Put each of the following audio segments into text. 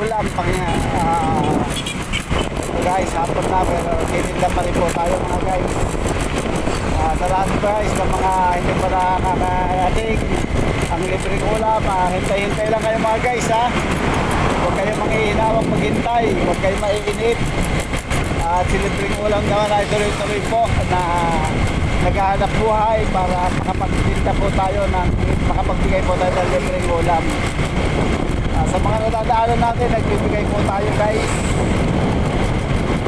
ulam pang guys, hapon na pero titinda pa rin po tayo mga guys. Sa lahat guys ng mga hindi pa nakakarating ang libreng ulam, hintay-hintay lang kayo mga guys ha. Huwag kayo manghihinawang maghintay, huwag kayo maiinip. At si libreng ulam naman ay tuloy-tuloy po na naghahanap buhay para makapagtinda po tayo ng makapagbigay po tayo ng libreng ulam. Sa mga nadadaanan natin, nagbibigay po tayo guys.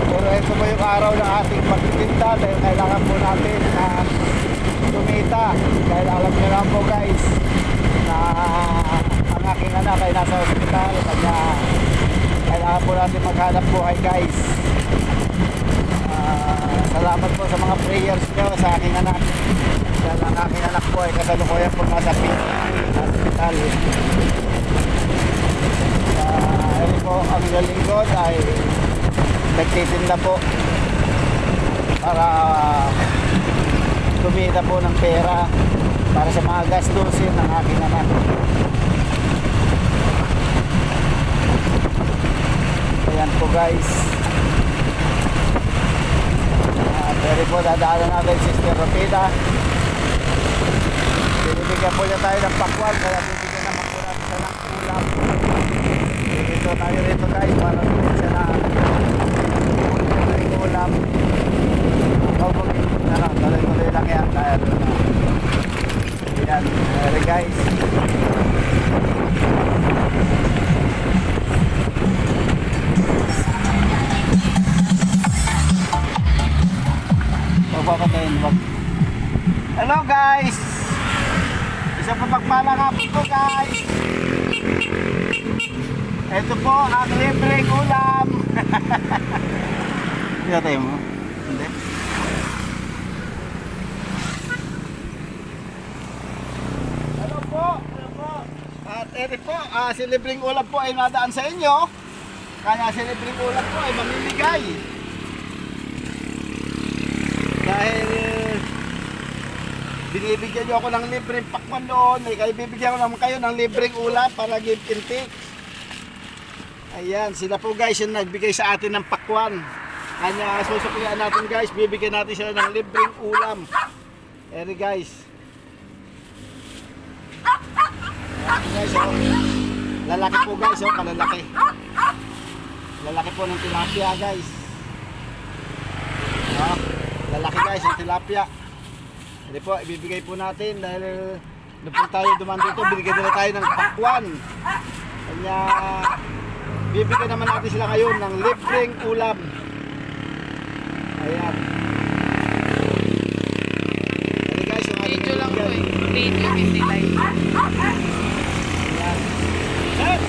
Pero ito po yung araw ng ating pagtitinda dahil kailangan po natin na tumita. Dahil alam nyo lang po guys na ang aking anak ay nasa ospital, kanya kailangan po natin maghanap buhay guys. Salamat po sa mga prayers nyo sa aking anak. Dahil ang aking anak po ay kasalukuyan po nasa hospital. Ayun po, ang lingkod ay nagtitinda po para kumita po ng pera para sa mga gastusin ng aking anak. Ayan po guys. Pero po dadaanan natin Sister Rapida. Binibigyan po niya tayo ng pakwan, kaya bibigyan naman po natin siya ng ulam. Dito tayo rito guys para bibigyan siya ng ulam. Tuloy lang yan. Kaya doon na. Ayan, there guys. Hello guys, isang papagpalang hapon po guys. Ito po ang libreng ulam. Hindi tayo mo? Hindi. Hello po. At ito po, si libreng ulam po ay nadaan sa inyo. Kaya si libreng ulam po ay mamimigay. Dahil binibigyan nyo ako ng libreng pakwan doon, kaya bibigyan ko naman kayo ng libreng ulam para give and take. Ayan, sila po guys yung nagbigay sa atin ng pakwan. Kanya susuklian natin guys, bibigyan natin sila ng libreng ulam. Eri guys. Ayan guys, oh. Lalaki po guys, oh, kalalaki. Lalaki po ng tilapia guys. Oh. Lalaki guys, ang tilapia. Hindi po, ibibigay po natin dahil doon po tayo duman dito, binigyan nila tayo ng pakwan. Kanya, bibigyan naman natin sila ngayon ng libreng ulam. Ayan. Hindi guys, yung ating video lang po eh. Video, hindi live. Ayan.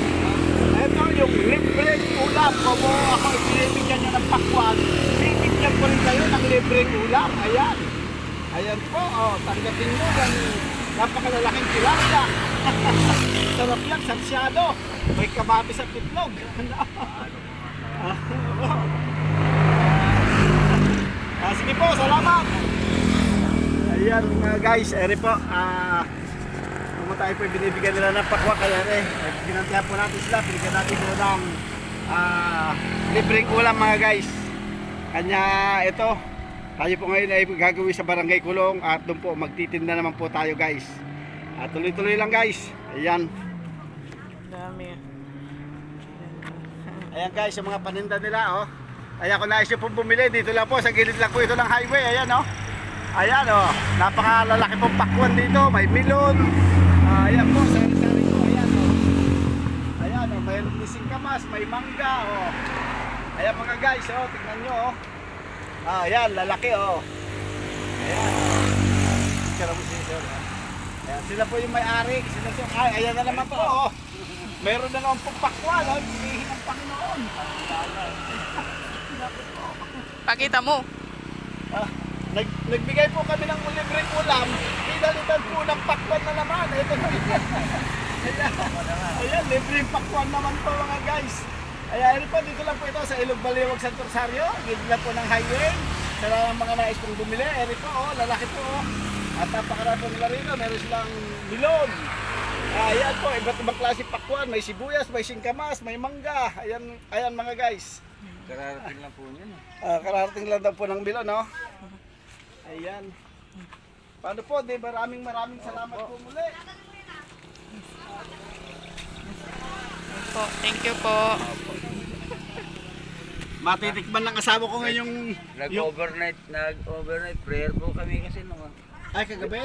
Ito yung libreng ulam. Kung ako ibibigyan nyo ng pakwan, bibigyan ko rin kayo ng libreng ulam. Ayan. Ayan po, oh, tanggapin nyo yung napakalalaking tilapia. Sarap yan, sarsyado. May kababi sa pitlog. Sige po, salamat. Ayan mga guys, eri po. Kung tayo po binibigyan nila ng pakwa, kaya ginantihan po natin sila. Binigyan natin po ng libreng ulam mga guys. Kanya ito. Tayo po ngayon ay gagawin sa Barangay Kulong at doon po magtitinda naman po tayo guys. At tuloy-tuloy lang guys. Ayan. Dami. Ayan guys, yung mga paninda nila oh. Ayan, kung nais nyo pong bumili, dito lang po, sa gilid lang po ito ng highway. Ayan oh. Ayan oh, napakalalaki pong pakwan dito. May melon. Ayan po, sari-sari po. Ayan oh. Ayan oh, may singkamas, may mangga oh. Ayan mga guys oh, tingnan nyo oh. Ayan, lalaki oh. Ayan. Kaya mo sila. Ayan, sila po yung may-ari. Sila yung, ayan na naman po oh. Meron na naman pong pakwan oh. Hinihin ng Panginoon. Pakita mo. Nagbigay po kami ng libreng ulam. Pinalitan po ng pakwan na naman. Ito na. Ayan, libreng pakwan naman po mga guys. Ayan po, dito lang po ito sa Ilog Baliwag, Santo Rosario. Gilid lang po ng highway. Sa lang mga nais pong bumili. Ayan po, oh, lalaki po. Oh. At napakarami po nila rito. Meron silang milon. Ayan po, iba't ibang klase pakwan. May sibuyas, may singkamas, may mangga. Ayan, ayan mga guys. Kararating lang po yun. Kararating lang daw po ng Bilo, no? Ayan. Paano po, di maraming salamat po muli. Po, thank you po. Matitikman ng asawa ko ngayong... Nag-overnight prayer po kami kasi nung Ay, kagabi.